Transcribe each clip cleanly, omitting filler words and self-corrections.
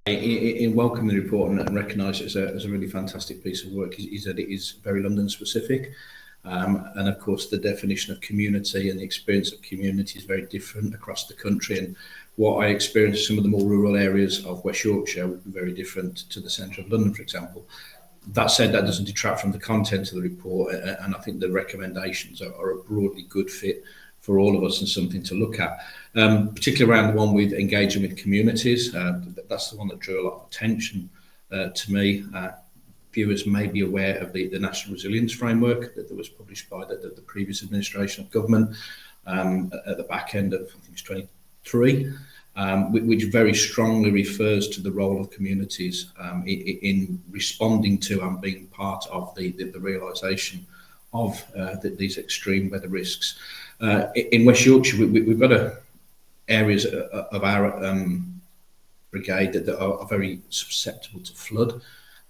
in welcoming the report and recognise it as a really fantastic piece of work is that it is very London specific. And of course, the definition of community and the experience of community is very different across the country. And what I experience in some of the more rural areas of West Yorkshire would be very different to the centre of London, for example. That said, that doesn't detract from the content of the report, and I think the recommendations are a broadly good fit for all of us and something to look at, particularly around the one with engaging with communities. That's the one that drew a lot of attention to me. Viewers may be aware of the National Resilience Framework that was published by the previous administration of government at the back end of, I think it's 23, which very strongly refers to the role of communities in responding to and being part of the realisation of these extreme weather risks. In West Yorkshire, we've got areas of our brigade that are very susceptible to flood.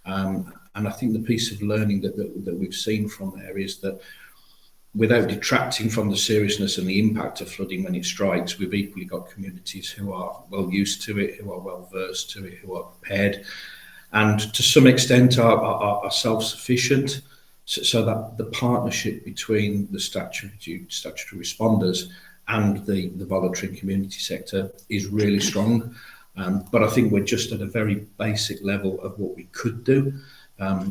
And I think the piece of learning that we've seen from there is that without detracting from the seriousness and the impact of flooding when it strikes, we've equally got communities who are well used to it, who are well versed to it, who are prepared, and to some extent are self-sufficient, so that the partnership between the statutory responders and the voluntary and community sector is really strong. But I think we're just at a very basic level of what we could do.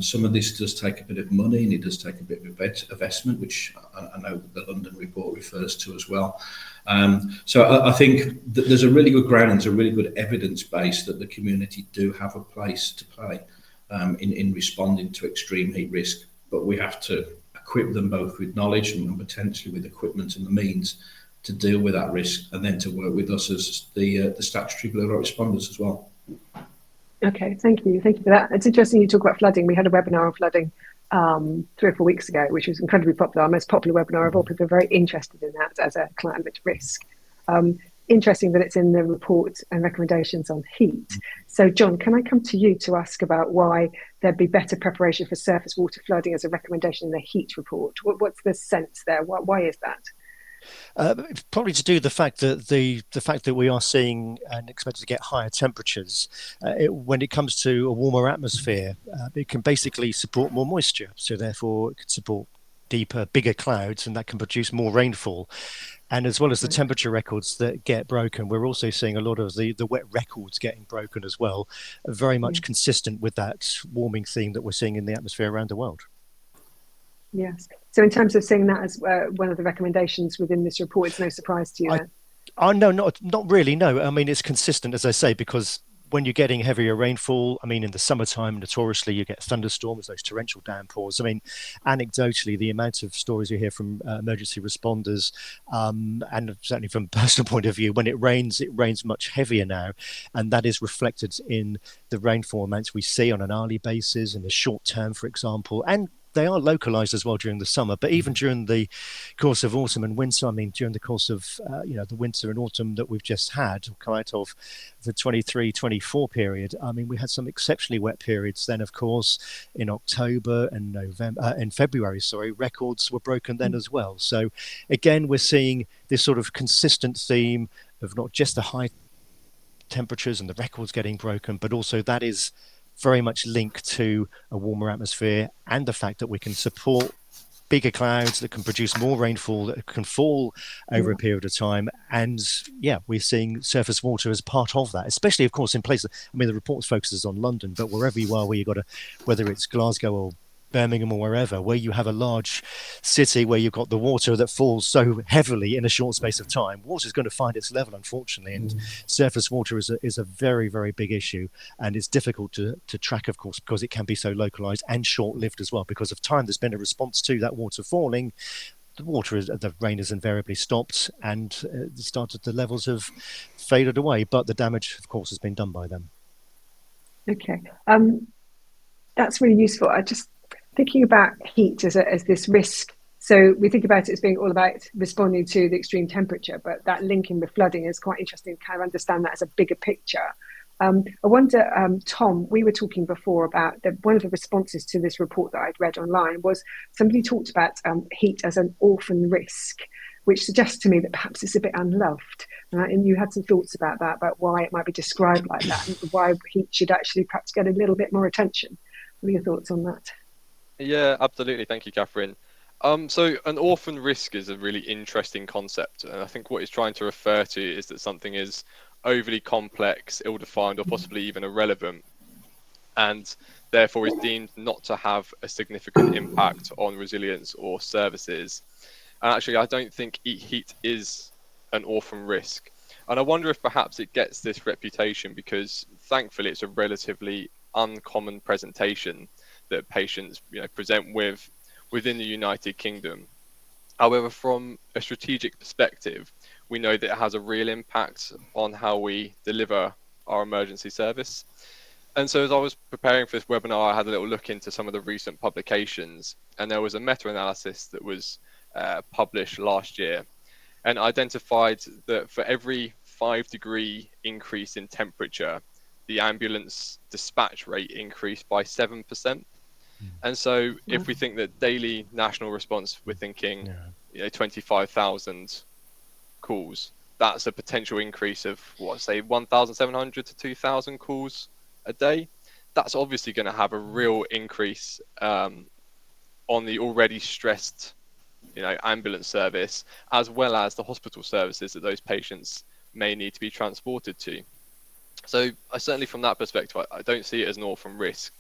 Some of this does take a bit of money and it does take a bit of investment, which I know the London report refers to as well. So I think that there's a really good ground and there's a really good evidence base that the community do have a place to play in responding to extreme heat risk, but we have to equip them both with knowledge and potentially with equipment and the means to deal with that risk, and then to work with us as the statutory blue light responders as well. Okay, thank you for that. It's interesting you talk about flooding. We had a webinar on flooding 3 or 4 weeks ago, which was incredibly popular, our most popular webinar of all. People are very interested in that as a climate risk. Interesting that it's in the report and recommendations on heat. So John, can I come to you to ask about why there'd be better preparation for surface water flooding as a recommendation in the heat report? What's the sense there? Why is that? Probably to do with the fact that we are seeing and expected to get higher temperatures. When it comes to a warmer atmosphere, it can basically support more moisture, so therefore it can support deeper, bigger clouds, and that can produce more rainfall. And as well as the temperature records that get broken, we're also seeing a lot of the wet records getting broken as well, very much consistent with that warming theme that we're seeing in the atmosphere around the world. Yes. So in terms of seeing that as one of the recommendations within this report, it's no surprise to you then? No, not really, no. I mean, it's consistent, as I say, because when you're getting heavier rainfall, I mean, in the summertime, notoriously, you get thunderstorms, those torrential downpours. I mean, anecdotally, the amount of stories you hear from emergency responders, and certainly from a personal point of view, when it rains much heavier now. And that is reflected in the rainfall amounts we see on an hourly basis, in the short term, for example, and they are localized as well during the summer, but even during the course of autumn and winter, I mean, during the course of, the winter and autumn that we've just had, come out of the 23-24 period, I mean, we had some exceptionally wet periods then, of course, in October and February, records were broken then as well. So again, we're seeing this sort of consistent theme of not just the high temperatures and the records getting broken, but also that is very much linked to a warmer atmosphere and the fact that we can support bigger clouds that can produce more rainfall that can fall over a period of time. And we're seeing surface water as part of that, especially, of course, in places, I mean, the report focuses on London, but wherever you are, where you've got whether it's Glasgow or Birmingham or wherever, where you have a large city where you've got the water that falls so heavily in a short space of time, water is going to find its level, unfortunately, and surface water is a very, very big issue, and it's difficult to track, of course, because it can be so localized and short-lived as well. Because of time there's been a response to that water falling, the rain has invariably stopped, and the levels have faded away, but the damage, of course, has been done by them. Okay, that's really useful. I just thinking about heat as this risk. So we think about it as being all about responding to the extreme temperature, but that linking with flooding is quite interesting to kind of understand that as a bigger picture. I wonder, Tom, we were talking before about one of the responses to this report that I'd read online was somebody talked about heat as an orphan risk. which suggests to me that perhaps it's a bit unloved. And you had some thoughts about that, about why it might be described like that, and why heat should actually perhaps get a little bit more attention. What are your thoughts on that? Yeah, absolutely. Thank you, Catherine. So an orphan risk is a really interesting concept, and I think what it's trying to refer to is that something is overly complex, ill-defined, or possibly even irrelevant, and therefore is deemed not to have a significant impact on resilience or services. And actually, I don't think heat is an orphan risk. And I wonder if perhaps it gets this reputation because thankfully it's a relatively uncommon presentation that patients present with within the United Kingdom. However, from a strategic perspective, we know that it has a real impact on how we deliver our emergency service. And so as I was preparing for this webinar, I had a little look into some of the recent publications, and there was a meta-analysis that was published last year and identified that for every 5-degree increase in temperature, the ambulance dispatch rate increased by 7%. And so if we think that daily national response, we're thinking 25,000 calls, that's a potential increase of, say 1,700 to 2,000 calls a day. That's obviously going to have a real increase on the already stressed ambulance service, as well as the hospital services that those patients may need to be transported to. So certainly from that perspective, I don't see it as an orphan risk.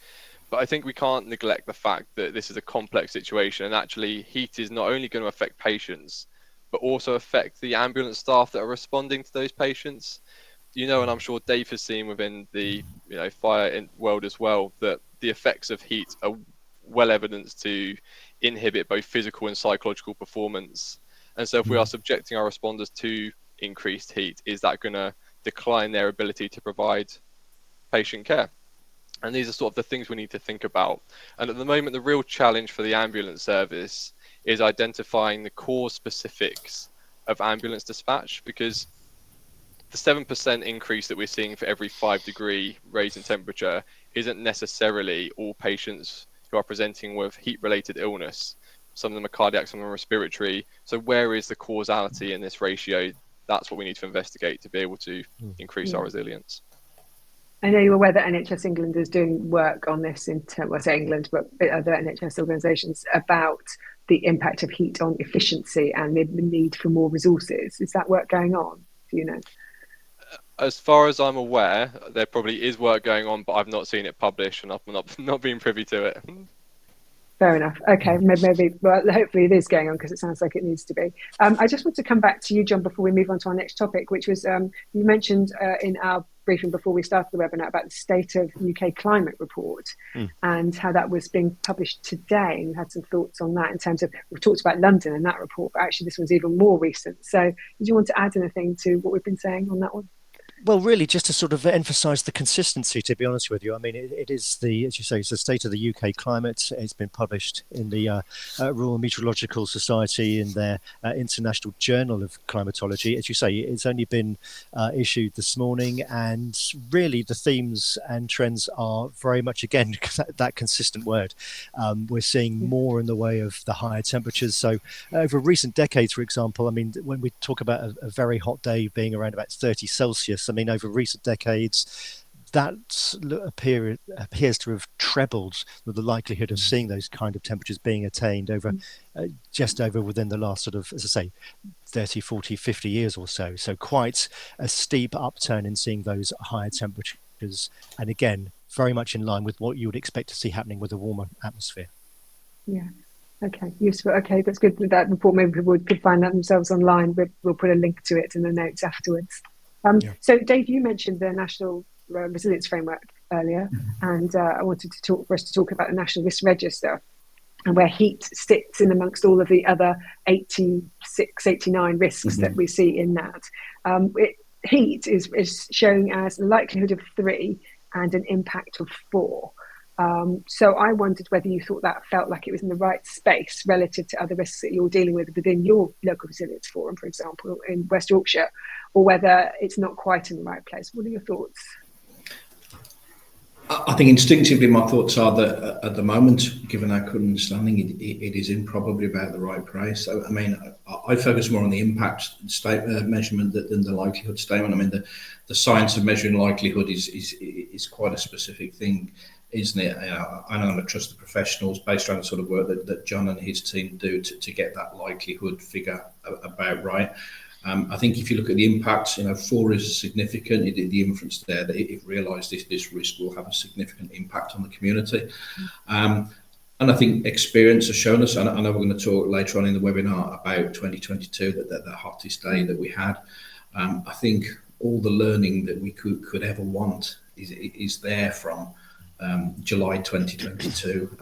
But I think we can't neglect the fact that this is a complex situation, and actually heat is not only going to affect patients, but also affect the ambulance staff that are responding to those patients. And I'm sure Dave has seen within the fire world as well, that the effects of heat are well evidenced to inhibit both physical and psychological performance. And so if we are subjecting our responders to increased heat, is that going to decline their ability to provide patient care? And these are sort of the things we need to think about. And at the moment, the real challenge for the ambulance service is identifying the cause specifics of ambulance dispatch, because the 7% increase that we're seeing for every 5-degree raise in temperature isn't necessarily all patients who are presenting with heat-related illness. Some of them are cardiac, some of them are respiratory. So where is the causality in this ratio? That's what we need to investigate to be able to increase our resilience. I know you're aware that NHS England is doing work on this I say England, but other NHS organisations, about the impact of heat on efficiency and the need for more resources. Is that work going on? Do you know? As far as I'm aware, there probably is work going on, but I've not seen it published, and I've not been privy to it. Fair enough. Okay, maybe. Well, hopefully it is going on, because it sounds like it needs to be. I just want to come back to you, John, before we move on to our next topic, which was you mentioned in our briefing before we started the webinar about the state of UK climate report and how that was being published today. And you had some thoughts on that in terms of, we've talked about London and that report, but actually this one's even more recent. So did you want to add anything to what we've been saying on that one? Well, really, just to sort of emphasise the consistency, to be honest with you. I mean, it is as you say, it's the state of the UK climate. It's been published in the Royal Meteorological Society in their International Journal of Climatology. As you say, it's only been issued this morning, and really the themes and trends are very much, again, that consistent word. We're seeing more in the way of the higher temperatures. So over recent decades, for example, I mean, when we talk about a very hot day being around about 30 Celsius, I mean, over recent decades, that appears to have trebled the likelihood of seeing those kind of temperatures being attained over just over within the last sort of, as I say, 30, 40, 50 years or so. So quite a steep upturn in seeing those higher temperatures. And again, very much in line with what you would expect to see happening with a warmer atmosphere. Yeah. Okay, useful. Okay, that's good. That report, maybe people could find that themselves online. We'll put a link to it in the notes afterwards. So, Dave, you mentioned the National Resilience Framework earlier, and I wanted for us to talk about the National Risk Register and where heat sits in amongst all of the other 86, 89 risks that we see in that. Heat is showing as a likelihood of 3 and an impact of 4. So I wondered whether you thought that felt like it was in the right space relative to other risks that you're dealing with within your local resilience forum, for example, in West Yorkshire, or whether it's not quite in the right place. What are your thoughts? I I think instinctively my thoughts are that at the moment, given our current understanding, it is in probably about the right price. So, I mean, I focus more on the impact measurement than the likelihood statement. I mean, the science of measuring likelihood is quite a specific thing, isn't it? I know I'm going to trust the professionals based on the sort of work that John and his team do to get that likelihood figure about right. I think if you look at the impacts, 4 is significant. The inference there that it realised this risk will have a significant impact on the community. And I think experience has shown us, and I know we're going to talk later on in the webinar about 2022, that the hottest day that we had. I think all the learning that we could ever want is there from July 2022.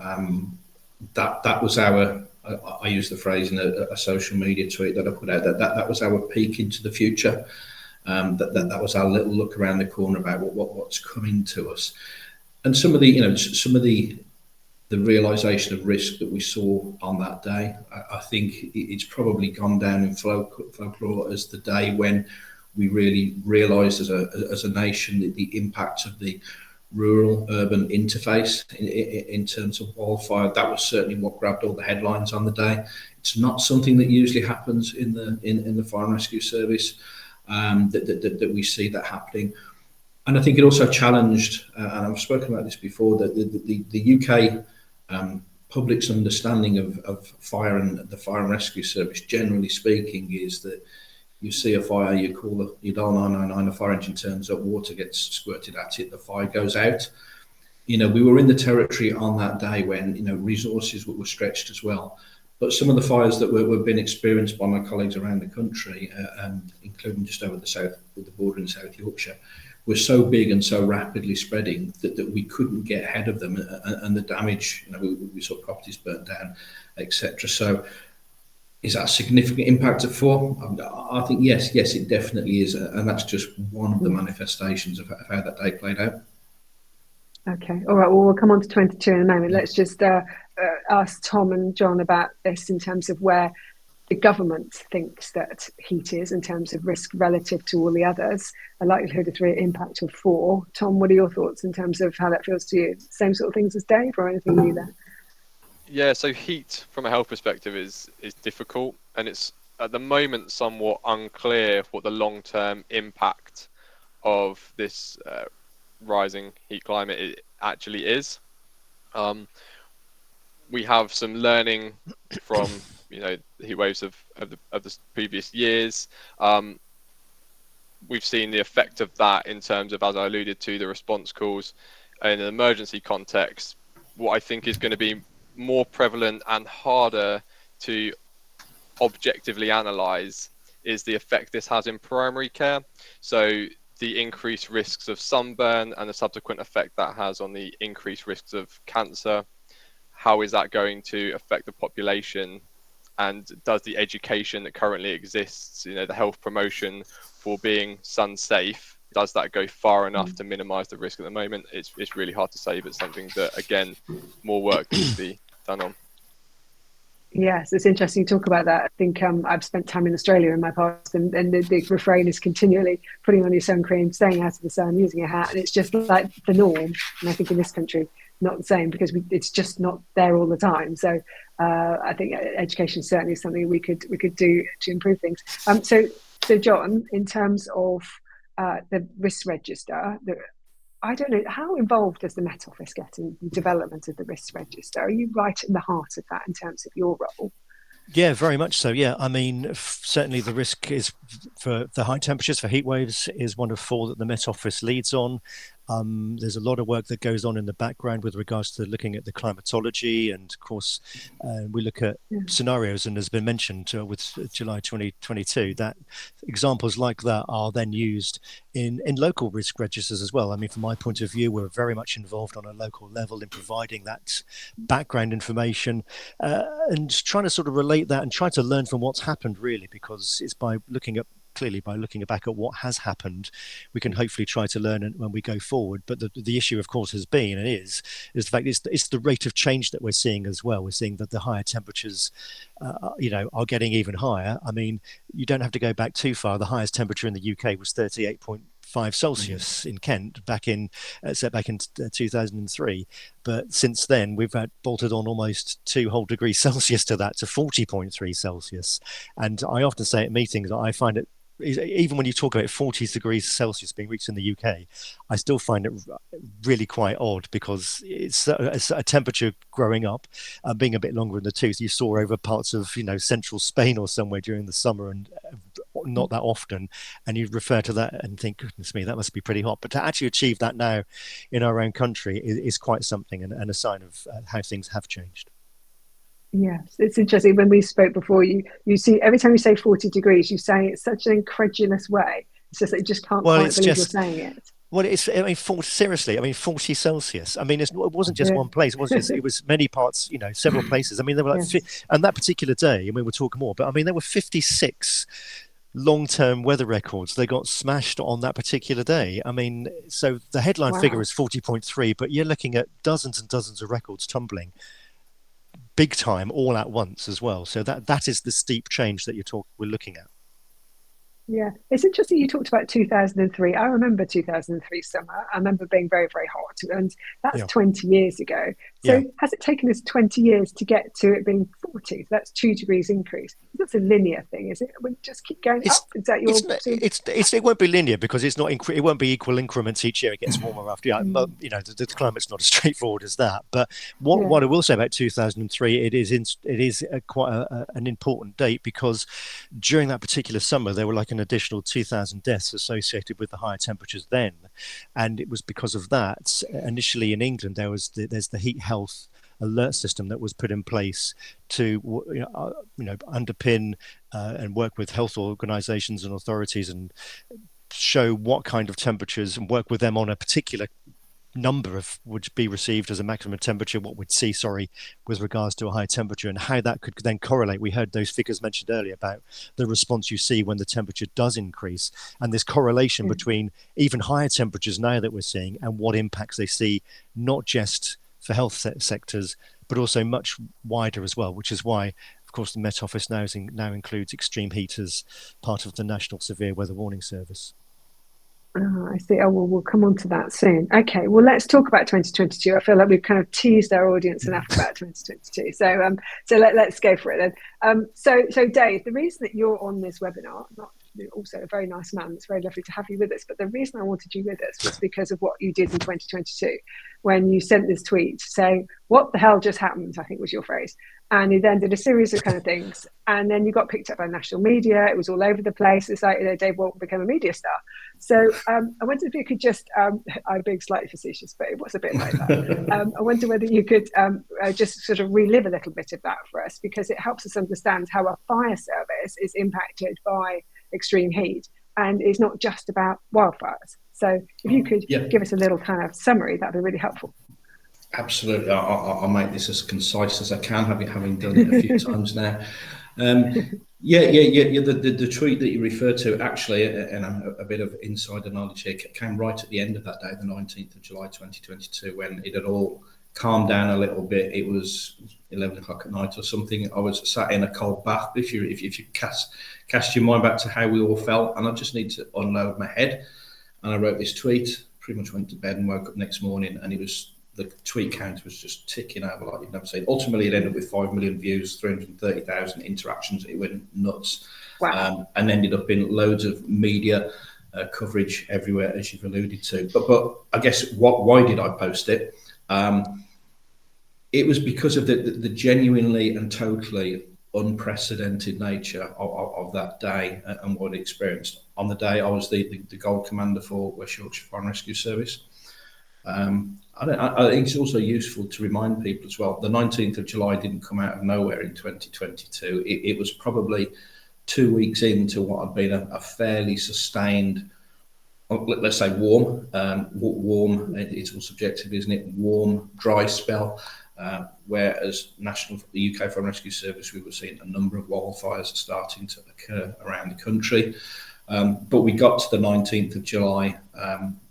That was our... I use the phrase in a social media tweet that I put out, that was our peek into the future. That was our little look around the corner about what's coming to us, and some of the realization of risk that we saw on that day. I think it's probably gone down in folklore as the day when we really realized as a nation the impact of the rural-urban interface in terms of wildfire. That was certainly what grabbed all the headlines on the day. It's not something that usually happens in the fire and rescue service, that we see that happening. And I think it also challenged, and I've spoken about this before, that the UK public's understanding of fire and the fire and rescue service, generally speaking, is that you see a fire, you dial 999, a fire engine turns up, water gets squirted at it, the fire goes out. We were in the territory on that day when, resources were stretched as well. But some of the fires that were being experienced by my colleagues around the country, including just over the south, with the border in South Yorkshire, were so big and so rapidly spreading that we couldn't get ahead of them, and the damage, we saw properties burnt down, etc. So, is that a significant impact of 4? I think yes, it definitely is, and that's just one of the manifestations of how that day played out. Okay, all right. Well, we'll come on to 22 in a moment. Let's just ask Tom and John about this in terms of where the government thinks that heat is in terms of risk relative to all the others. A likelihood of 3, impact of 4. Tom, what are your thoughts in terms of how that feels to you? Same sort of things as Dave, or anything new there? Yeah, so heat from a health perspective is difficult, and it's at the moment somewhat unclear what the long-term impact of this rising heat climate actually is. We have some learning from the heat waves of the previous years. We've seen the effect of that in terms of, as I alluded to, the response calls in an emergency context. What I think is going to be more prevalent and harder to objectively analyze is the effect this has in primary care. So the increased risks of sunburn and the subsequent effect that has on the increased risks of cancer. How is that going to affect the population? And does the education that currently exists, the health promotion for being sun safe, does that go far enough to minimize the risk at the moment? It's really hard to say, but something that, again, more work needs to be done on. Yes, it's interesting to talk about that. I think I've spent time in Australia in my past, and the refrain is continually putting on your sun cream, staying out of the sun, using a hat, and it's just like the norm. And I think in this country, not the same, because it's just not there all the time. So I think education is certainly something we could do to improve things. So John, in terms of the risk register, I don't know, how involved does the Met Office get in the development of the risk register? Are you right in the heart of that in terms of your role? Yeah, very much so. Yeah, I mean, certainly the risk is for the high temperatures, for heat waves, is one of 4 that the Met Office leads on. There's a lot of work that goes on in the background with regards to looking at the climatology, and of course we look at scenarios, and as been mentioned with July 2022, that examples like that are then used in local risk registers as well. I mean, from my point of view, we're very much involved on a local level in providing that background information and trying to sort of relate that and try to learn from what's happened, really, because it's by looking back at what has happened, we can hopefully try to learn when we go forward. But the issue, of course, has been and is the fact it's the rate of change that we're seeing as well. We're seeing that the higher temperatures, are getting even higher. I mean, you don't have to go back too far. The highest temperature in the UK was 38.4 5 Celsius in Kent back in 2003. But since then, we've bolted on almost 2 whole degrees Celsius to that, to 40.3 Celsius. And I often say at meetings that I find it, even when you talk about 40 degrees Celsius being reached in the UK, I still find it really quite odd, because it's a temperature growing up, being a bit longer in the tooth. You saw over parts of, central Spain or somewhere during the summer, and not that often. And you refer to that and think, goodness me, that must be pretty hot. But to actually achieve that now in our own country is quite something, and a sign of how things have changed. Yes, it's interesting. When we spoke before, you see every time you say 40 degrees, you say it such an incredulous way. It's just that you just can't quite believe you're saying it. Well, seriously, 40 Celsius. It wasn't just one place. It was many parts, several places. There were and that particular day, we'll talk more, but there were 56 long-term weather records. They got smashed on that particular day. So the headline figure is 40.3, but you're looking at dozens and dozens of records tumbling big time all at once as well. So that is the steep change that we're looking at. Yeah, it's interesting you talked about 2003. I remember 2003 summer. I remember being very, very hot, and that's 20 years ago. So has it taken us 20 years to get to it being 40? So that's 2 degrees increase. That's a linear thing, is it? We just keep going up. Is that your? It won't be linear, because it's not. It won't be equal increments each year. It gets warmer after. The climate's not as straightforward as that. But what I will say about 2003, it is quite an important date, because during that particular summer there were like an additional 2,000 deaths associated with the higher temperatures then, and it was because of that. Initially in England, there's the heat health alert system that was put in place to underpin and work with health organisations and authorities and show what kind of temperatures, and work with them on a particular number of would be received as a maximum temperature, what we'd see, with regards to a high temperature, and how that could then correlate. We heard those figures mentioned earlier about the response you see when the temperature does increase, and this correlation between even higher temperatures now that we're seeing and what impacts they see, not just for health sectors, but also much wider as well, which is why, of course, the Met Office now includes extreme heat as part of the National Severe Weather Warning Service. I see. Oh, well, we'll come on to that soon. Okay, well, let's talk about 2022. I feel like we've kind of teased our audience enough about 2022. So let's go for it then. So Dave, the reason that you're on this webinar, also a very nice man, it's very lovely to have you with us, but the reason I wanted you with us was because of what you did in 2022, when you sent this tweet saying, "What the hell just happened?" I think was your phrase. And you then did a series of kind of things, and then you got picked up by national media. It was all over the place. It's like, Dave Walton became a media star. So I wondered if you could just, I'm being slightly facetious, but it was a bit like that. I wonder whether you could just sort of relive a little bit of that for us, because it helps us understand how a fire service is impacted by extreme heat, and it's not just about wildfires. So if you could give us a little kind of summary, that'd be really helpful. Absolutely. I'll make this as concise as I can, having done it a few times now. The tweet that you referred to, actually, and a bit of insider knowledge here, came right at the end of that day, the 19th of July 2022, when it had all calmed down a little bit. It was 11 o'clock at night or something. I was sat in a cold bath. If you cast your mind back to how we all felt, and I just need to unload my head, and I wrote this tweet, pretty much went to bed and woke up next morning, and the tweet count was just ticking over like you've never seen. Ultimately, it ended up with 5 million views, 330,000 interactions. It went nuts. Wow. And ended up in loads of media coverage everywhere, as you've alluded to. But I guess why did I post it? It was because of the genuinely and totally unprecedented nature of that day and what I experienced. On the day, I was the Gold Commander for West Yorkshire Fire and Rescue Service. I think it's also useful to remind people as well, the 19th of July didn't come out of nowhere in 2022. It was probably 2 weeks into what had been a fairly sustained, let's say warm, it's all subjective, isn't it? Warm, dry spell, whereas the UK Fire and Rescue Service, we were seeing a number of wildfires starting to occur around the country. But we got to the 19th of July,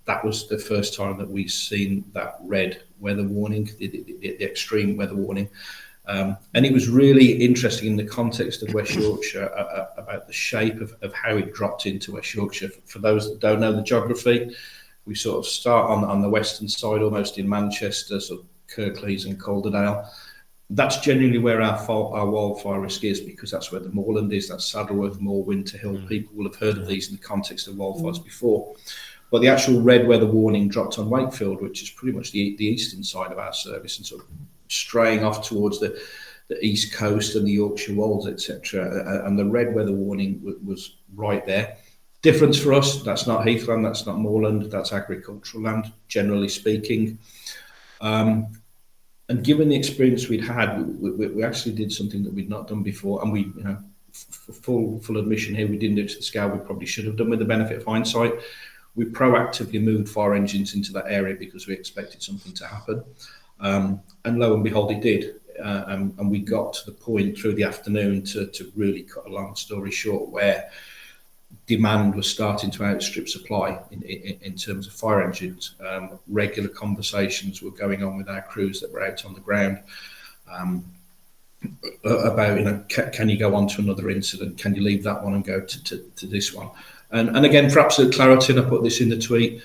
that was the first time that we've seen that red weather warning, the extreme weather warning. And it was really interesting in the context of West Yorkshire about the shape of how it dropped into West Yorkshire. For those that don't know the geography, we sort of start on the western side, almost in Manchester, sort of Kirklees and Calderdale. That's generally where our wildfire risk is, because that's where the moorland is. That's Saddleworth Moor, Winter Hill. People will have heard of these in the context of wildfires before. But the actual red weather warning dropped on Wakefield, which is pretty much the eastern side of our service, and sort of straying off towards the east coast and the Yorkshire Wolds, etc. And the red weather warning was right there. Difference for us, that's not heathland, that's not moorland, that's agricultural land, generally speaking. And given the experience we'd had, we actually did something that we'd not done before. And we, for full admission here, we didn't do it to the scale we probably should have done with the benefit of hindsight. We proactively moved fire engines into that area because we expected something to happen. And lo and behold, it did. And we got to the point through the afternoon, to really cut a long story short, where demand was starting to outstrip supply in terms of fire engines. Regular conversations were going on with our crews that were out on the ground about, can you go on to another incident? Can you leave that one and go to this one? And again, for absolute clarity, and I put this in the tweet,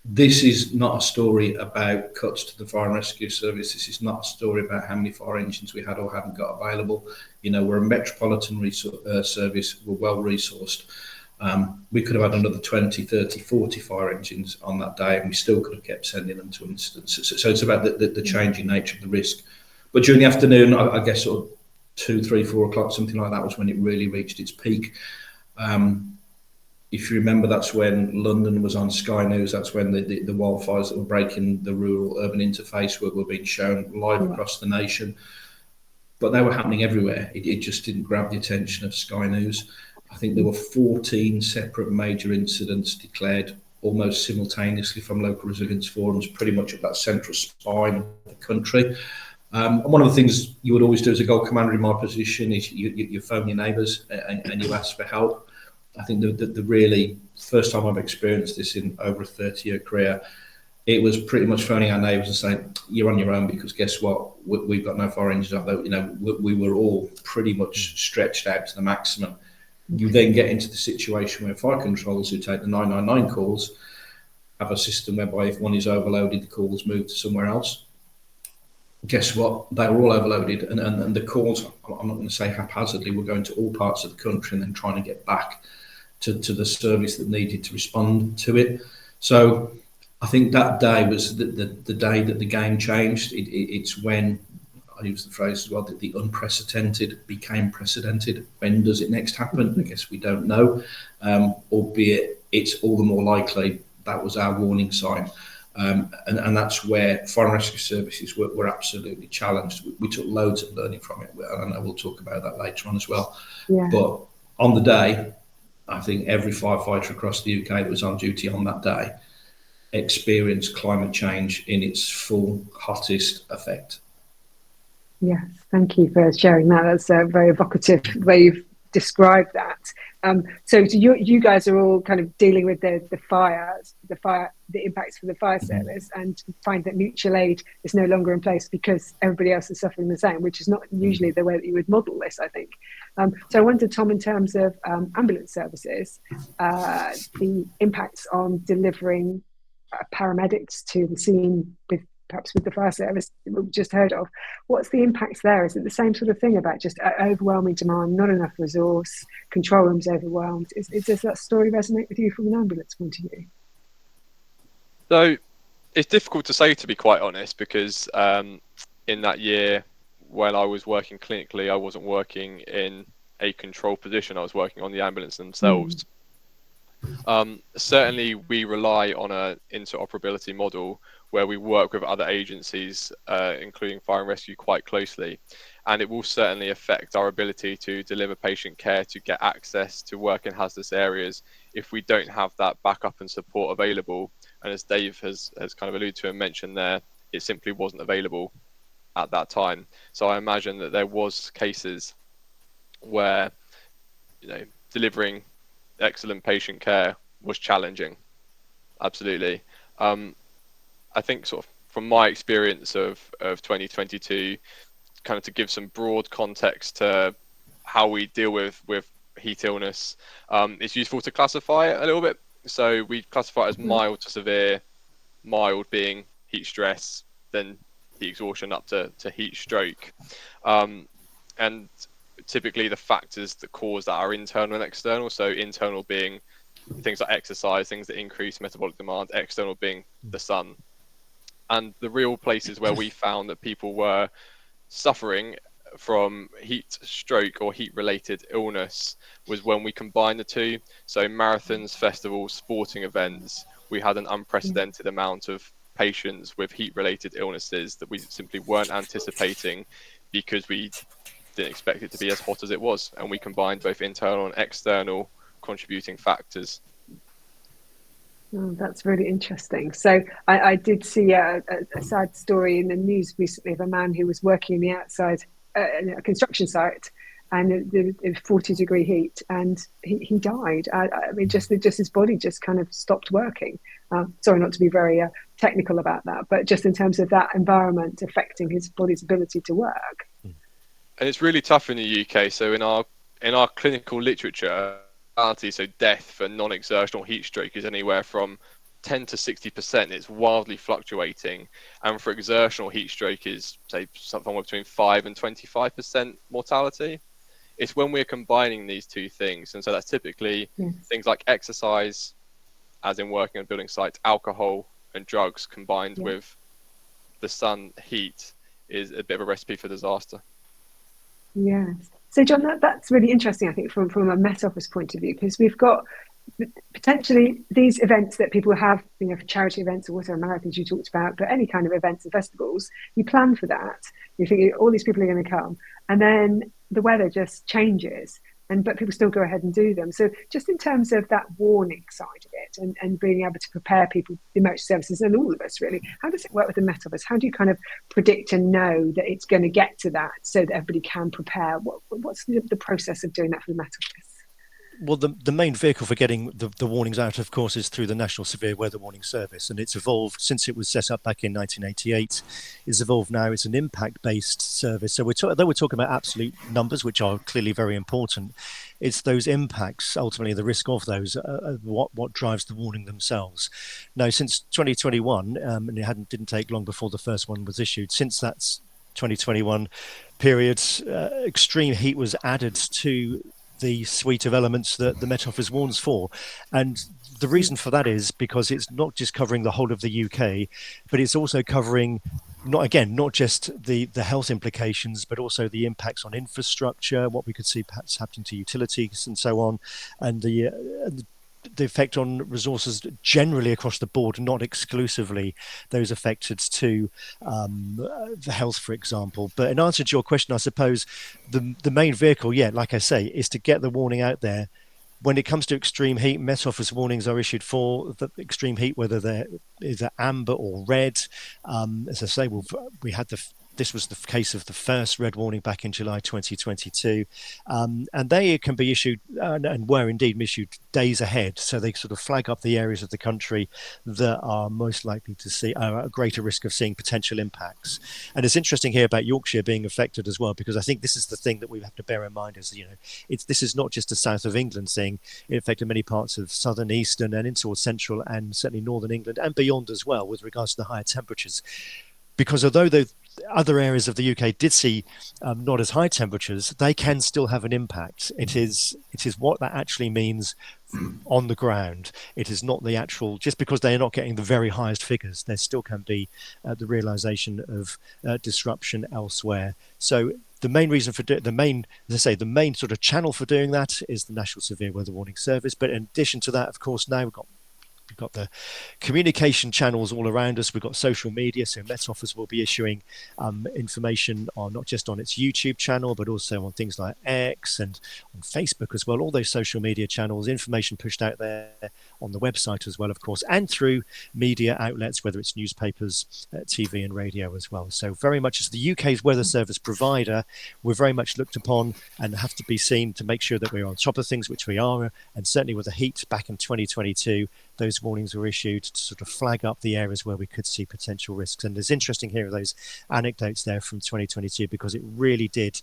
this is not a story about cuts to the fire and rescue service. This is not a story about how many fire engines we had or hadn't got available. We're a metropolitan service. We're well resourced. We could have had another 20, 30, 40 fire engines on that day, and we still could have kept sending them to incidents. So it's about the changing nature of the risk. But during the afternoon, I guess sort of 2, 3, 4 o'clock, something like that, was when it really reached its peak. If you remember, that's when London was on Sky News. That's when the wildfires that were breaking the rural-urban interface were being shown live across the nation. But they were happening everywhere. It just didn't grab the attention of Sky News. I think there were 14 separate major incidents declared almost simultaneously from local resilience forums, pretty much at that central spine of the country. And one of the things you would always do as a Gold Commander in my position is you phone your neighbours and you ask for help. I think the really first time I've experienced this in over a 30-year career, it was pretty much phoning our neighbours and saying, you're on your own, because guess what? We've got no fire engines out there. We were all pretty much stretched out to the maximum. You then get into the situation where fire controllers who take the 999 calls have a system whereby if one is overloaded, the calls move to somewhere else. Guess what? They were all overloaded, and the calls, I'm not going to say haphazardly, were going to all parts of the country and then trying to get back to the service that needed to respond to it. So I think that day was the day that the game changed. It's when, I use the phrase as well, that the unprecedented became precedented. When does it next happen? I guess we don't know, albeit it's all the more likely that was our warning sign. And that's where fire and rescue services were absolutely challenged. We took loads of learning from it, and I know we'll talk about that later on as well. Yeah. But on the day, I think every firefighter across the UK that was on duty on that day experienced climate change in its full, hottest effect. Yes, thank you for sharing that. That's a very evocative way you've described that. So you guys are all kind of dealing with the impacts for the fire service, and find that mutual aid is no longer in place because everybody else is suffering the same, which is not usually the way that you would model this, I think. So I wonder, Tom, in terms of ambulance services, the impacts on delivering paramedics to the scene perhaps with the fire service we've just heard of, what's the impacts there? Is it the same sort of thing about just overwhelming demand, not enough resource, control rooms overwhelmed? Does that story resonate with you from an ambulance point of view? So it's difficult to say, to be quite honest, because in that year when I was working clinically, I wasn't working in a control position. I was working on the ambulance themselves. Certainly we rely on an interoperability model where we work with other agencies, including fire and rescue, quite closely. And it will certainly affect our ability to deliver patient care, to get access to work in hazardous areas, if we don't have that backup and support available. And as Dave has kind of alluded to and mentioned there, it simply wasn't available at that time. So I imagine that there was cases where, delivering excellent patient care was challenging. Absolutely. I think sort of from my experience of 2022, kind of to give some broad context to how we deal with heat illness, it's useful to classify it a little bit. So we classify it as mild to severe, mild being heat stress, then heat exhaustion up to heat stroke. And typically the factors that cause that are internal and external. So internal being things like exercise, things that increase metabolic demand, external being the sun. And the real places where we found that people were suffering from heat stroke or heat related illness was when we combined the two. So marathons, festivals, sporting events, we had an unprecedented amount of patients with heat related illnesses that we simply weren't anticipating because we didn't expect it to be as hot as it was, and we combined both internal and external contributing factors. Oh, that's really interesting. So I did see a sad story in the news recently of a man who was working in the outside a construction site, and it was 40-degree heat, and he died. I mean, just his body just kind of stopped working. Sorry, not to be very technical about that, but just in terms of that environment affecting his body's ability to work. And it's really tough in the UK. So in our clinical literature, so death for non-exertional heat stroke is anywhere from 10 to 60%. It's wildly fluctuating, and for exertional heat stroke is say something between 5 and 25% mortality. It's when we're combining these two things, and so that's typically things like exercise, as in working on building sites, alcohol and drugs combined with the sun heat is a bit of a recipe for disaster. Yes. So John, that's really interesting, I think, from a Met Office point of view, because we've got potentially these events that people have, you know, for charity events or whatever, marathons you talked about, but any kind of events and festivals, you plan for that. You think all these people are going to come, and then the weather just changes, but people still go ahead and do them. So just in terms of that warning side of it, and being able to prepare people, the emergency services and all of us really, how does it work with the Met Office? How do you kind of predict and know that it's going to get to that so that everybody can prepare? What's the process of doing that for the Met Office? Well, the main vehicle for getting the warnings out, of course, is through the National Severe Weather Warning Service, and it's evolved since it was set up back in 1988. It's evolved now. It's an impact-based service. So though we're talking about absolute numbers, which are clearly very important, it's those impacts, ultimately the risk of those, what drives the warning themselves. Now, since 2021, and it didn't take long before the first one was issued, since that's 2021 period, extreme heat was added to the suite of elements that the Met Office warns for. And the reason for that is because it's not just covering the whole of the UK, but it's also covering not just the health implications, but also the impacts on infrastructure, what we could see perhaps happening to utilities and so on, and the effect on resources generally across the board, not exclusively those affected to the health, for example. But in answer to your question, I suppose the main vehicle, like I say, is to get the warning out there. When it comes to extreme heat, Met Office warnings are issued for the extreme heat, whether they're either amber or red. As I say, this was the case of the first red warning back in July 2022. And they can be issued, and were indeed issued, days ahead. So they sort of flag up the areas of the country that are most likely to see a greater risk of seeing potential impacts. And it's interesting here about Yorkshire being affected as well, because I think this is the thing that we have to bear in mind is, this is not just a south of England thing. It affected many parts of southern, eastern, and into central and certainly northern England and beyond as well with regards to the higher temperatures. Because although the other areas of the UK did see not as high temperatures, they can still have an impact. It is what that actually means on the ground. It is not the actual, just because they are not getting the very highest figures, there still can be the realization of disruption elsewhere. So the main reason for the main sort of channel for doing that is the National Severe Weather Warning Service. But in addition to that, of course, now we've got the communication channels all around us. We've got social media, so Met Office will be issuing information on not just on its YouTube channel, but also on things like X and on Facebook as well. All those social media channels, information pushed out there on the website as well, of course, and through media outlets, whether it's newspapers, TV and radio as well. So very much as the UK's weather service provider, we're very much looked upon and have to be seen to make sure that we're on top of things, which we are. And certainly with the heat back in 2022, those warnings were issued to sort of flag up the areas where we could see potential risks. And it's interesting hearing those anecdotes there from 2022, because it really did,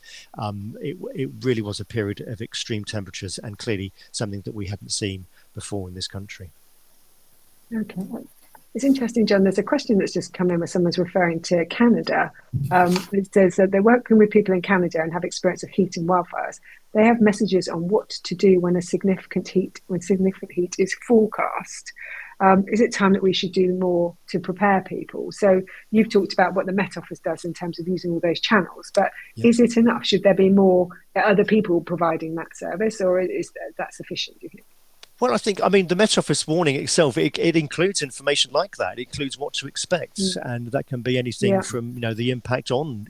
it really was a period of extreme temperatures, and clearly something that we hadn't seen before in this country. Okay. It's interesting, John. There's a question that's just come in where someone's referring to Canada. It says that they're working with people in Canada and have experience of heat and wildfires. They have messages on what to do when significant heat is forecast. Is it time that we should do more to prepare people? So you've talked about what the Met Office does in terms of using all those channels, but is it enough? Should there be more other people providing that service, or is that sufficient, do you think? Well, I mean, the Met Office warning itself, it includes information like that. It includes what to expect. And that can be anything from, the impact on,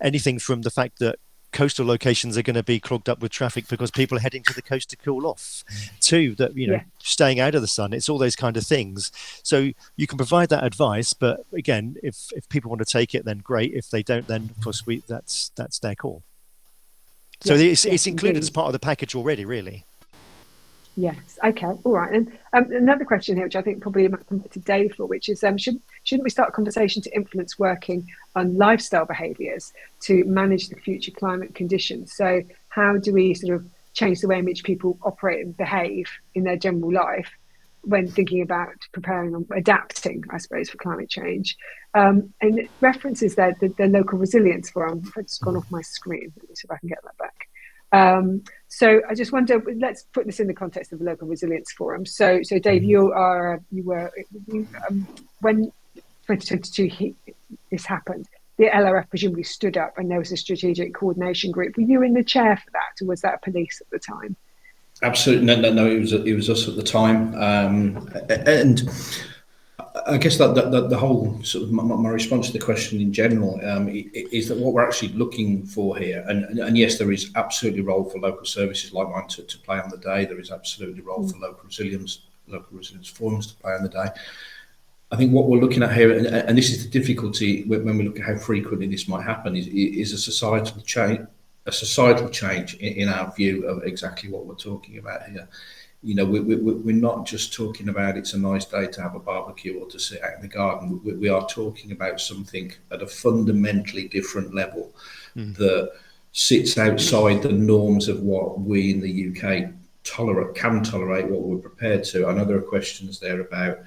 anything from the fact that coastal locations are going to be clogged up with traffic because people are heading to the coast to cool off, to that, staying out of the sun. It's all those kind of things. So you can provide that advice. But again, if people want to take it, then great. If they don't, then of course that's their call. So it's included as part of the package already, really. Yes. Okay. All right. And another question here, which I think probably might come to Dave for, which is, shouldn't we start a conversation to influence working on lifestyle behaviours to manage the future climate conditions? So how do we sort of change the way in which people operate and behave in their general life when thinking about preparing and adapting, I suppose, for climate change? And it references there the local resilience forum. I've just gone off my screen. Let me see if I can get that back. So I just wonder, let's put this in the context of the local resilience forum. So Dave, you were when 2022 this happened, the LRF presumably stood up and there was a strategic coordination group. Were you in the chair for that, or was that police at the time? Absolutely, no. It was us at the time, and I guess that the whole sort of my response to the question in general is that what we're actually looking for here, and yes, there is absolutely a role for local services like mine to play on the day. There is absolutely a role for local resilience forums to play on the day. I think what we're looking at here, and this is the difficulty when we look at how frequently this might happen, is a societal change in our view of exactly what we're talking about here. We're not just talking about it's a nice day to have a barbecue or to sit out in the garden. We are talking about something at a fundamentally different level that sits outside the norms of what we in the UK can tolerate, what we're prepared to. I know there are questions there about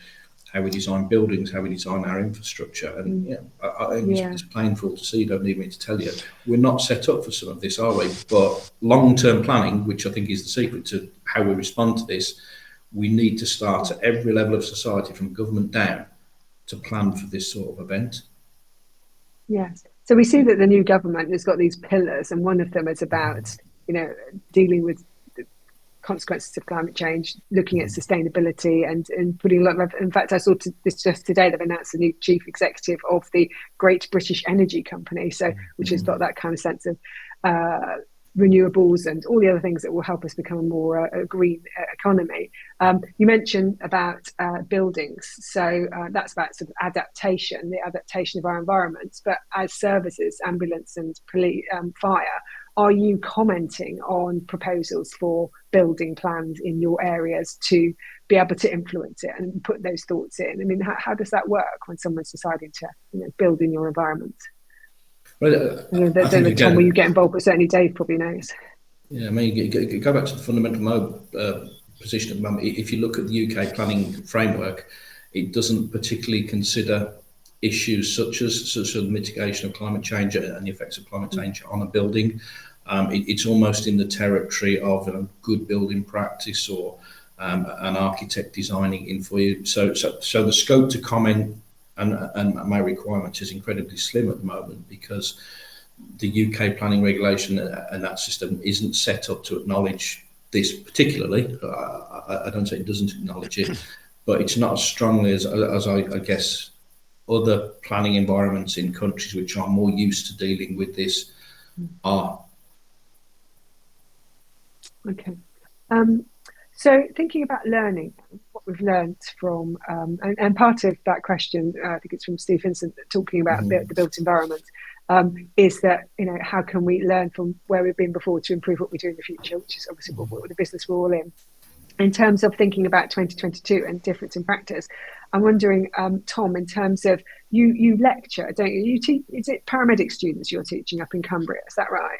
how we design buildings, how we design our infrastructure. And I think it's painful to see, you don't need me to tell you, we're not set up for some of this, are we? But long-term planning, which I think is the secret to how we respond to this, we need to start at every level of society, from government down, to plan for this sort of event. Yes. So we see that the new government has got these pillars, and one of them is about, dealing with consequences of climate change, looking at sustainability and putting a lot of, in fact, I saw this just today, they've announced the new chief executive of the Great British Energy Company, which has got that kind of sense of renewables and all the other things that will help us become a more green economy. You mentioned about buildings, so that's about sort of adaptation, the adaptation of our environments, but as services, ambulance and police, fire, are you commenting on proposals for building plans in your areas to be able to influence it and put those thoughts in? I mean, how does that work when someone's deciding to build in your environment? Well, I don't know, Tom, will you get involved, but certainly Dave probably knows. Yeah, I mean, go back to the fundamental position at the moment. If you look at the UK planning framework, it doesn't particularly consider issues such as mitigation of climate change and the effects of climate change on a building. It's almost in the territory of good building practice or an architect designing in for you. So the scope to comment and my requirement is incredibly slim at the moment, because the UK planning regulation and that system isn't set up to acknowledge this particularly. I don't say it doesn't acknowledge it, but it's not as strongly as I guess other planning environments in countries which are more used to dealing with this are. Okay. So thinking about learning, what we've learned from, and part of that question, I think it's from Steve Vincent, talking about the built environment, is that, how can we learn from where we've been before to improve what we do in the future, which is obviously what the business we're all in. in terms of thinking about 2022 and difference in practice, I'm wondering, Tom, in terms of you lecture, don't you? You teach, is it paramedic students you're teaching up in Cumbria? Is that right?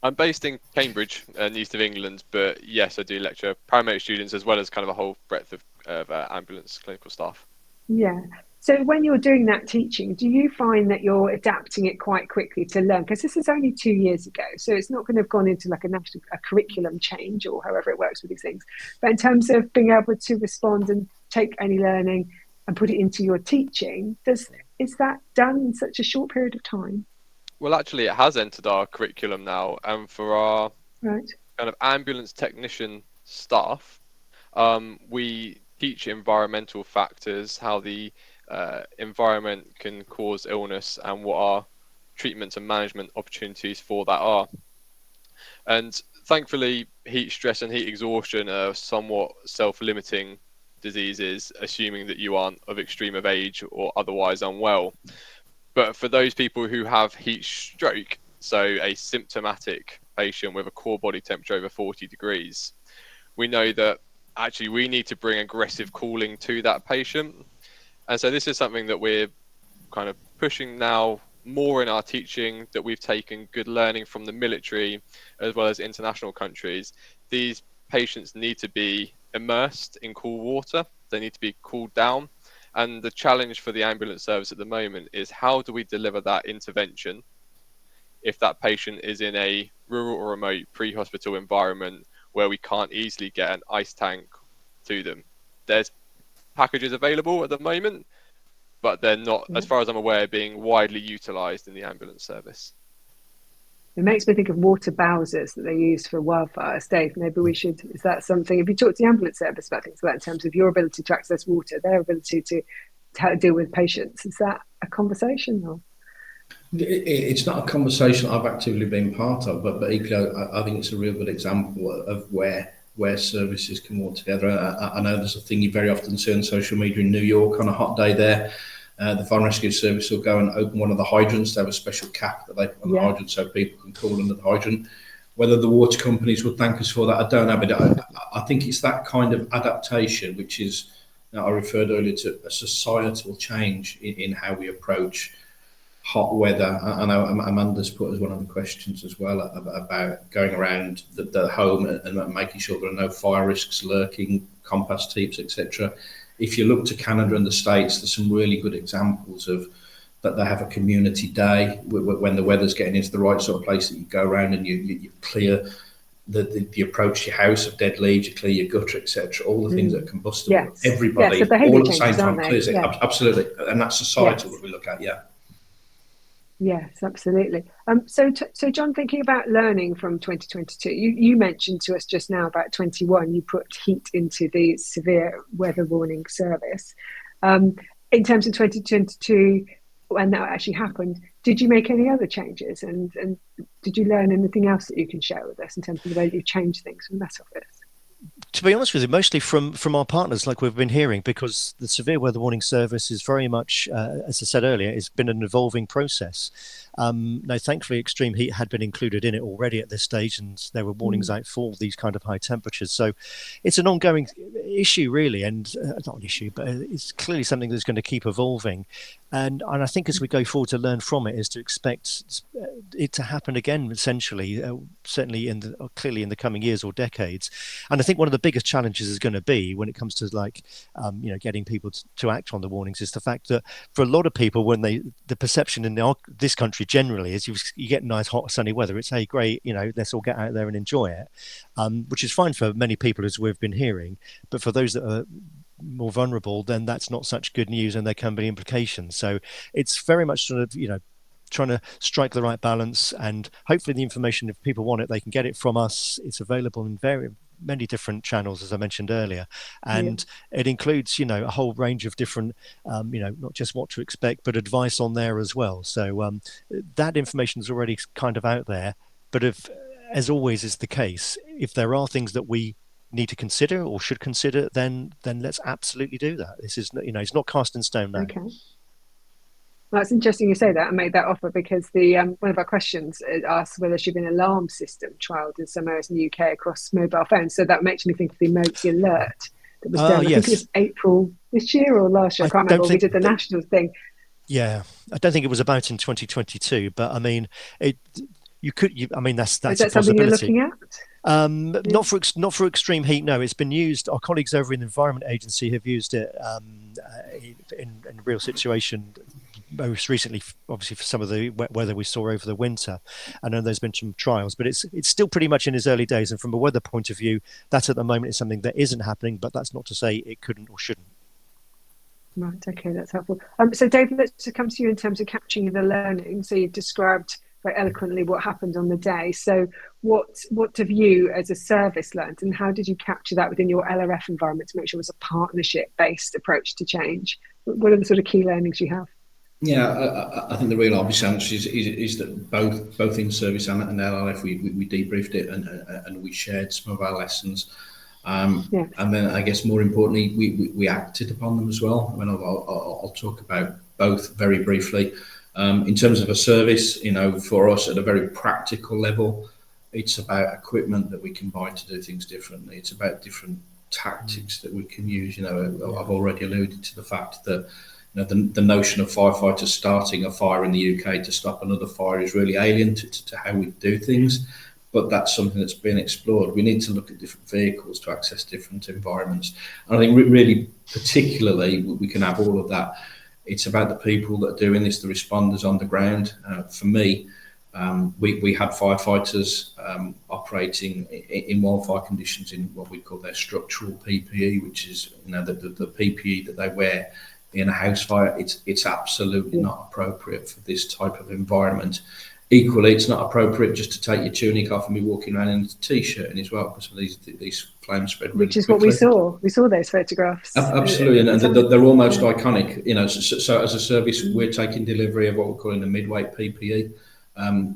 I'm based in Cambridge, in the east of England, but yes, I do lecture paramedic students as well as kind of a whole breadth of ambulance clinical staff. Yeah. So when you're doing that teaching, do you find that you're adapting it quite quickly to learn? Because this is only 2 years ago, so it's not going to have gone into like a curriculum change or however it works with these things. But in terms of being able to respond and take any learning and put it into your teaching, is that done in such a short period of time? Well, actually, it has entered our curriculum now, and for our Right. kind of ambulance technician staff, we teach environmental factors, how the environment can cause illness, and what our treatment and management opportunities for that are. And thankfully, heat stress and heat exhaustion are somewhat self-limiting diseases, assuming that you aren't of extreme of age or otherwise unwell. But for those people who have heat stroke, so a symptomatic patient with a core body temperature over 40 degrees, we know that actually we need to bring aggressive cooling to that patient. And so this is something that we're kind of pushing now more in our teaching, that we've taken good learning from the military as well as international countries. These patients need to be immersed in cool water. They need to be cooled down. And the challenge for the ambulance service at the moment is, how do we deliver that intervention if that patient is in a rural or remote pre-hospital environment where we can't easily get an ice tank to them? There's packages available at the moment, but they're not, as far as I'm aware, being widely utilised in the ambulance service. It makes me think of water bowsers that they use for wildfires. Dave, maybe we should, is that something, if you talk to the ambulance service about things like that in terms of your ability to access water, their ability to deal with patients, is that a conversation? Or? It's not a conversation I've actively been part of, but equally, I think it's a real good example of where services can work together. I know there's a thing you very often see on social media in New York on a hot day there. The fire and rescue service will go and open one of the hydrants. They have a special cap that they put on the hydrant so people can cool under the hydrant. Whether the water companies would thank us for that, I don't know. But I think it's that kind of adaptation, which is, I referred earlier to a societal change in how we approach hot weather. I know Amanda's put as one of the questions as well about going around the home and making sure there are no fire risks lurking, compost heaps, etc. If you look to Canada and the States, there's some really good examples of that. They have a community day when the weather's getting into the right sort of place, that you go around and you clear the approach to your house of dead leaves, you clear your gutter, etc. All the things that are combustible. Yes. Everybody, yes, all at the same time, clears it. Yeah. Absolutely. And that's societal that we look at, yeah. Yes, absolutely. So John, thinking about learning from 2022, you mentioned to us just now about 21, you put heat into the severe weather warning service. In terms of 2022, when that actually happened, did you make any other changes? And did you learn anything else that you can share with us in terms of the way that you changed things from that office? To be honest with you, mostly from our partners, like we've been hearing, because the severe weather warning service is very much, as I said earlier, it's been an evolving process. Now, thankfully, extreme heat had been included in it already at this stage, and there were warnings out for these kind of high temperatures. So it's an ongoing issue, really, and not an issue, but it's clearly something that's going to keep evolving. And I think as we go forward to learn from it is to expect it to happen again, essentially, certainly clearly in the coming years or decades. And I think one of the biggest challenges is going to be when it comes to getting people to act on the warnings is the fact that for a lot of people, when the perception in this country generally is you get nice hot sunny weather, it's hey great, let's all get out there and enjoy it, which is fine for many people as we've been hearing, but for those that are more vulnerable, then that's not such good news and there can be implications. So it's very much sort of trying to strike the right balance, and hopefully the information, if people want it, they can get it from us. It's available in very many different channels, as I mentioned earlier, and it includes a whole range of different not just what to expect but advice on there as well. So that information is already kind of out there, but if, as always is the case, if there are things that we need to consider or should consider, then let's absolutely do that. This is it's not cast in stone now. Okay. Well, it's interesting you say that and made that offer, because the one of our questions asks whether there should be an alarm system trialled in some areas in the UK across mobile phones. So that makes me think of the emergency alert that was done. I think it Yes. was April this year or last year. I I can't remember. don't We think did the national thing. Yeah, I don't think it was about in 2022, but I mean, it. I mean, Is that's a that something you're possibility. looking at? Yeah. Not for extreme heat. No, it's been used. Our colleagues over in the Environment Agency have used it in a real situation. Most recently, obviously, for some of the wet weather we saw over the winter. I know there's been some trials, but it's still pretty much in its early days. And from a weather point of view, that at the moment is something that isn't happening. But that's not to say it couldn't or shouldn't. Right. Okay, that's helpful. So, David, let's come to you in terms of capturing the learning. So, you've described very eloquently what happened on the day. So, what have you, as a service, learned, and how did you capture that within your LRF environment to make sure it was a partnership-based approach to change? What are the sort of key learnings you have? Yeah, I think the real obvious answer is that both in service and LRF we debriefed it and we shared some of our lessons. Yes. And then I guess more importantly, we acted upon them as well. I mean, I'll talk about both very briefly. In terms of a service, for us at a very practical level, it's about equipment that we can buy to do things differently. It's about different tactics that we can use. I've already alluded to the fact that the notion of firefighters starting a fire in the UK to stop another fire is really alien to how we do things. But that's something that's been explored. We need to look at different vehicles to access different environments. And I think really, particularly, we can have all of that. It's about the people that are doing this, the responders on the ground. For me, we had firefighters operating in wildfire conditions in what we call their structural PPE, which is the PPE that they wear in a house fire. It's absolutely not appropriate for this type of environment. Equally, it's not appropriate just to take your tunic off and be walking around in a t-shirt as well, because these flames spread really Which is quickly. what we saw. We saw those photographs. Absolutely, and they're almost iconic. So as a service, we're taking delivery of what we're calling the midweight PPE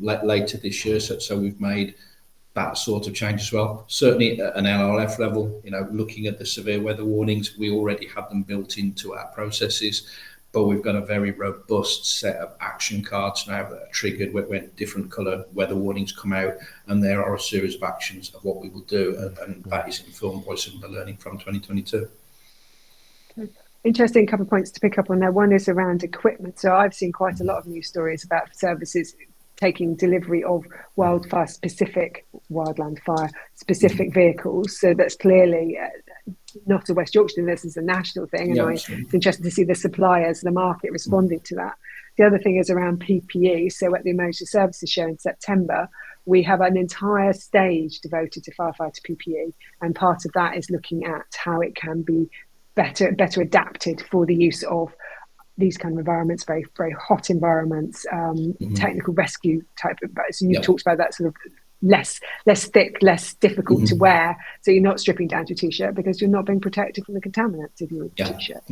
later this year. So we've made that sort of change as well. Certainly at an LRF level, looking at the severe weather warnings, we already have them built into our processes. But we've got a very robust set of action cards now that are triggered when different colour weather warnings come out, and there are a series of actions of what we will do, and that is informed by some of the learning from 2022. Interesting couple of points to pick up on there. One is around equipment. So I've seen quite a lot of news stories about services taking delivery of wildland fire specific vehicles. So that's clearly not a West Yorkshire thing. This is a national thing, and it's interesting to see the suppliers, the market responding to that. The other thing is around PPE. So at the Emergency Services Show in September, we have an entire stage devoted to firefighter PPE, and part of that is looking at how it can be better adapted for the use of these kind of environments, very, very hot environments, technical rescue type of. So you talked about that sort of less thick, less difficult to wear. So you're not stripping down to a t-shirt because you're not being protected from the contaminants of your t-shirt.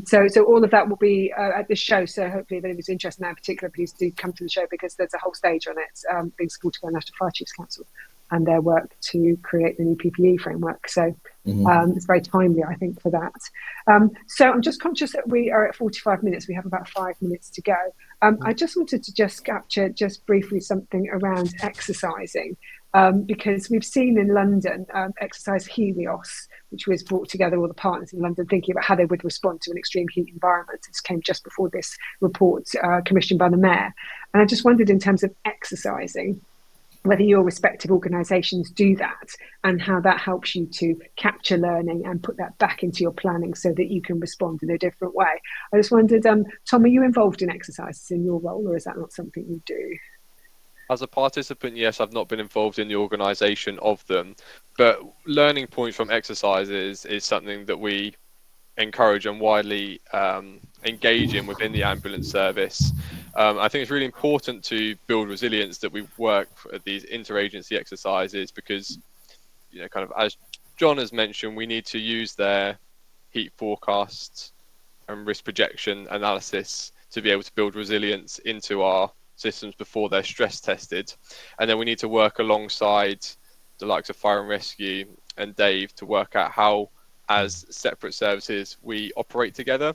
So all of that will be at this show. So hopefully, if anyone's interested in that in particular, please do come to the show, because there's a whole stage on it being supported by National Fire Chiefs Council and their work to create the new PPE framework. So it's very timely, I think, for that. So I'm just conscious that we are at 45 minutes. We have about 5 minutes to go. I just wanted to just capture just briefly something around exercising, because we've seen in London exercise Helios, which was brought together all the partners in London thinking about how they would respond to an extreme heat environment. This came just before this report commissioned by the Mayor. And I just wondered, in terms of exercising, whether your respective organisations do that and how that helps you to capture learning and put that back into your planning so that you can respond in a different way. I just wondered, Tom, are you involved in exercises in your role, or is that not something you do? As a participant, yes, I've not been involved in the organisation of them, but learning points from exercises is something that we encourage and widely engage in within the ambulance service. I think it's really important to build resilience, that we work at these interagency exercises, because, kind of as John has mentioned, we need to use their heat forecasts and risk projection analysis to be able to build resilience into our systems before they're stress tested. And then we need to work alongside the likes of fire and rescue and Dave to work out how, as separate services, we operate together.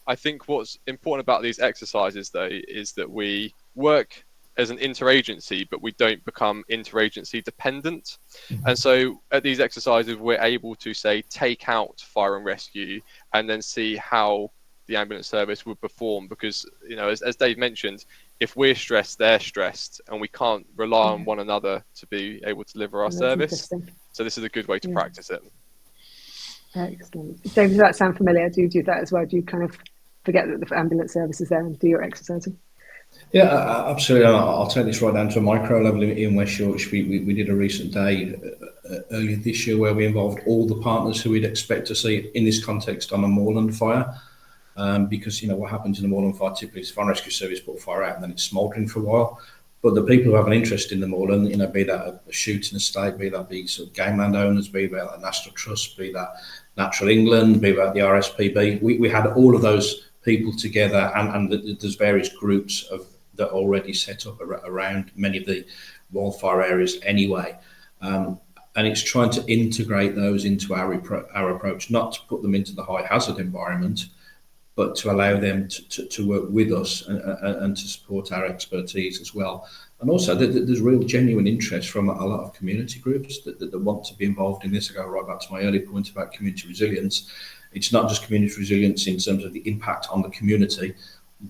I think what's important about these exercises, though, is that we work as an interagency, but we don't become interagency dependent. And so at these exercises, we're able to, say, take out fire and rescue and then see how the ambulance service would perform. Because, you know, as Dave mentioned, if we're stressed, they're stressed, and we can't rely on one another to be able to deliver our service. So this is a good way to practice it. Excellent. Dave, does that sound familiar? Do you do that as well? Do you kind of forget that the ambulance service is there and do your exercising? Yeah, absolutely. I'll take this right down to a micro level in West Yorkshire. We did a recent day earlier this year where we involved all the partners who we'd expect to see in this context on a moorland fire. Because, you know, what happens in a moorland fire typically is fire and rescue service put fire out and then it's smouldering for a while. But the people who have an interest in the moorland, you know, be that a shooting estate, be that be sort of game landowners, be that a National Trust, be that Natural England, be that the RSPB, we had all of those people together, and there's various groups that are already set up around many of the wildfire areas anyway. And it's trying to integrate those into our approach, not to put them into the high hazard environment, but to allow them to work with us and to support our expertise as well. And also, there's real genuine interest from a lot of community groups that want to be involved in this. I go right back to my earlier point about community resilience. It's not just community resilience in terms of the impact on the community,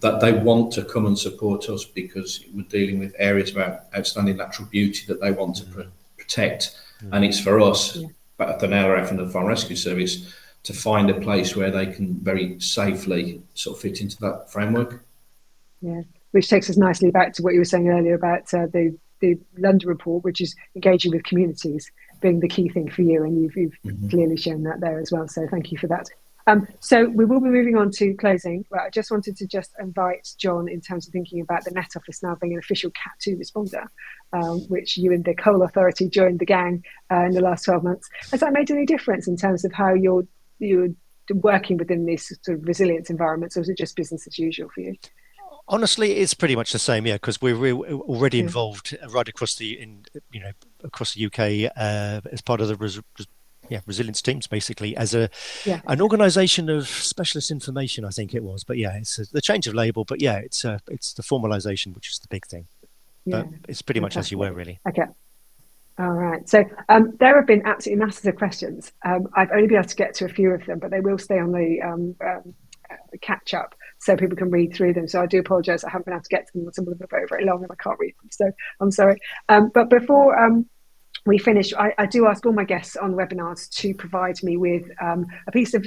that they want to come and support us because we're dealing with areas of outstanding natural beauty that they want to protect. And it's for us, at the NRF and the Fire and Rescue Service, to find a place where they can very safely sort of fit into that framework. Yeah, which takes us nicely back to what you were saying earlier about the London report, which is engaging with communities being the key thing for you, and you've clearly shown that there as well. So thank you for that. So we will be moving on to closing, but I just wanted to invite John in terms of thinking about the Net Office now being an official Cat 2 responder, which you and the Coal Authority joined the gang in the last 12 months. Has that made any difference in terms of how you're working within these sort of resilience environments, or is it just business as usual for you? Honestly, it's pretty much the same, because we're already involved right across the UK as part of the resilience teams, basically, as an organisation of specialist information, I think it was. But it's the change of label. But it's the formalisation, which is the big thing. But it's pretty much as you were, really. Okay. All right. So there have been absolutely masses of questions. I've only been able to get to a few of them, but they will stay on the catch up so people can read through them. So I do apologise I haven't been able to get to them. Some of them are very, very long and I can't read them. So I'm sorry. But before we finish, I do ask all my guests on webinars to provide me with a piece of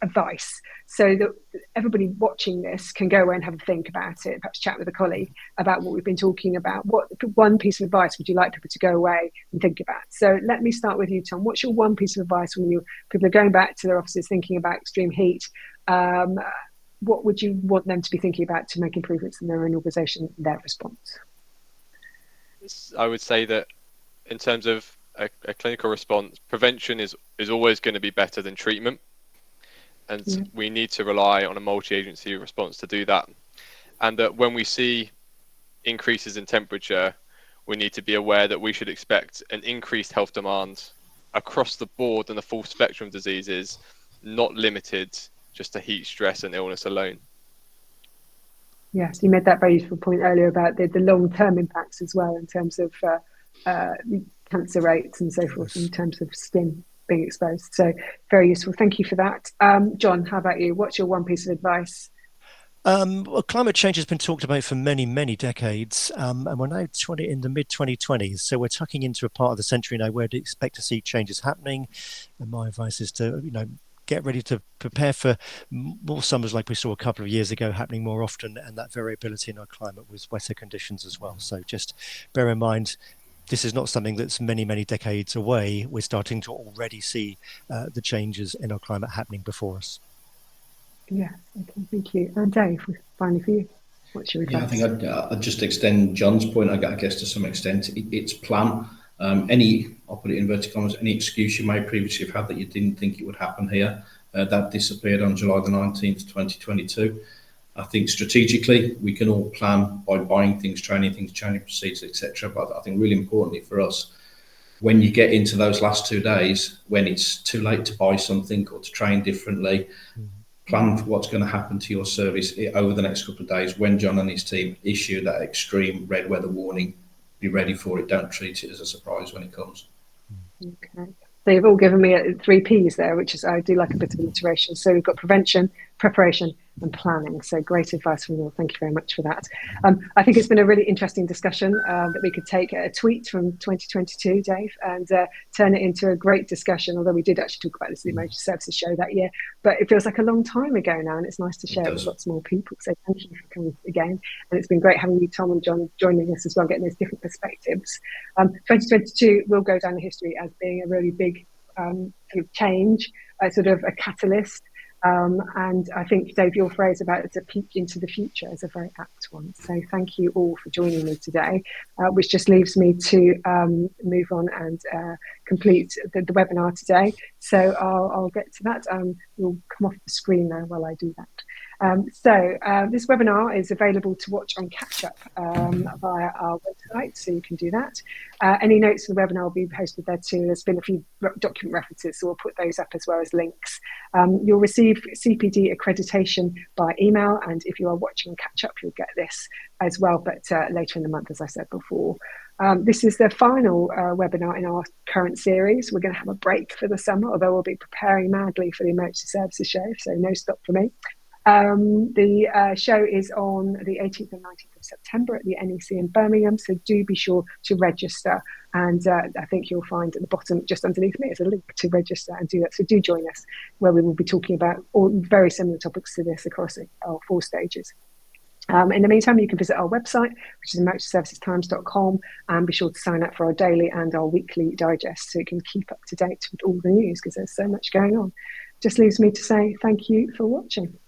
advice so that everybody watching this can go away and have a think about it, perhaps chat with a colleague about what we've been talking about. What one piece of advice would you like people to go away and think about? So let me start with you, Tom. What's your one piece of advice when people are going back to their offices thinking about extreme heat? What would you want them to be thinking about to make improvements in their own organisation, their response? I would say that in terms of a clinical response, prevention is always going to be better than treatment. And we need to rely on a multi-agency response to do that. And that when we see increases in temperature, we need to be aware that we should expect an increased health demand across the board and the full spectrum of diseases, not limited just to heat, stress and illness alone. Yes, you made that very useful point earlier about the long-term impacts as well in terms of cancer rates and so forth, in terms of skin being exposed. So very useful. Thank you for that. John, how about you? What's your one piece of advice? Well, climate change has been talked about for many, many decades, and we're now in the mid-2020s, so we're tucking into a part of the century now where we expect to see changes happening. And my advice is to, get ready to prepare for more summers like we saw a couple of years ago happening more often, and that variability in our climate with wetter conditions as well. So just bear in mind, this is not something that's many, many decades away. We're starting to already see the changes in our climate happening before us. Yeah, okay, thank you. And Dave, finally for you, what's your advice? I think I'd just extend John's point, I guess, to some extent. It's plan. I'll put it in inverted commas, any excuse you may previously have had that you didn't think it would happen here, that disappeared on July the 19th, 2022. I think strategically we can all plan by buying things, training things, changing procedures, etc. But I think really importantly for us, when you get into those last 2 days, when it's too late to buy something or to train differently, plan for what's going to happen to your service over the next couple of days. When John and his team issue that extreme red weather warning, be ready for it. Don't treat it as a surprise when it comes. Okay. So you've all given me 3 Ps there, which is, I do like a bit of alliteration. So we've got prevention, preparation, and planning. So great advice from you all. Thank you very much for that. I think it's been a really interesting discussion that we could take a tweet from 2022, Dave, and turn it into a great discussion, although we did actually talk about this at the Emergency Services Show that year. But it feels like a long time ago now, and it's nice to share it with lots more people. So thank you for coming again. And it's been great having you, Tom and John, joining us as well, getting those different perspectives. 2022 will go down in history as being a really big sort of change, sort of a catalyst. And I think, Dave, your phrase about it's a peek into the future is a very apt one. So thank you all for joining me today, which just leaves me to move on and complete the webinar today. So I'll get to that. You'll come off the screen now while I do that. This webinar is available to watch on catch up via our website, so you can do that. Any notes for the webinar will be posted there too. There's been a few document references, so we'll put those up as well as links. You'll receive CPD accreditation by email, and if you are watching on catch up, you'll get this as well, but later in the month, as I said before. This is the final webinar in our current series. We're going to have a break for the summer, although we'll be preparing madly for the Emergency Services Show, so no stop for me. The show is on the 18th and 19th of September at the NEC in Birmingham, so do be sure to register. And I think you'll find at the bottom, just underneath me, is a link to register and do that. So do join us, where we will be talking about all very similar topics to this across our 4 stages. In the meantime, you can visit our website, which is emergencyservicestimes.com, and be sure to sign up for our daily and our weekly digest so you can keep up to date with all the news, because there's so much going on. Just leaves me to say thank you for watching.